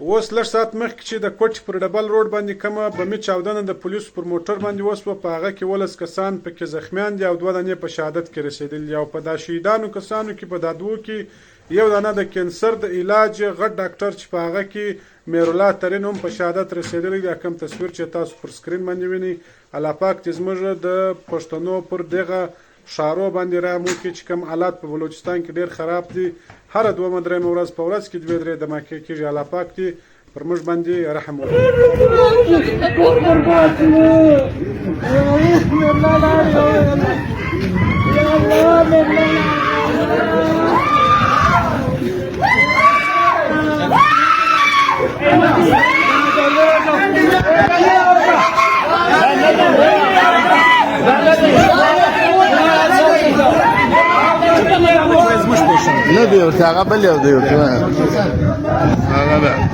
اوس لږ ساعت مخکې چې د کوټې پر ډبل روډ باندې کومه بمي چاودنه د پولیسو پر موټر باندې وسوه، په هغه کې 12 کسان پکې زخمیان دي او 2 دانې په شهادت کې رسېدلي دي. او په دا شهیدانو کسانو کې په دا دوو کې یو دانه د کینسر د علاج غټ ډاکټر چې په هغه کې میرالله ترین هم په شهادت رسېدلی دی. کوم تصویر چې تاسو پر سکرین باندې وینئ، الله پاک دې زموږ د پښتنو پر دغه ښارو باندې رحم وکړي چې کوم حالات په بلوچستان کې ډېر خراب دي. هره دومه درېیمه ورځ په ورځ کې 2-3 دماکې کېږي. الله پاک دې پر موږ باندې رحم وکړي. نه دی ورته هغه بل یو دی ورته هغه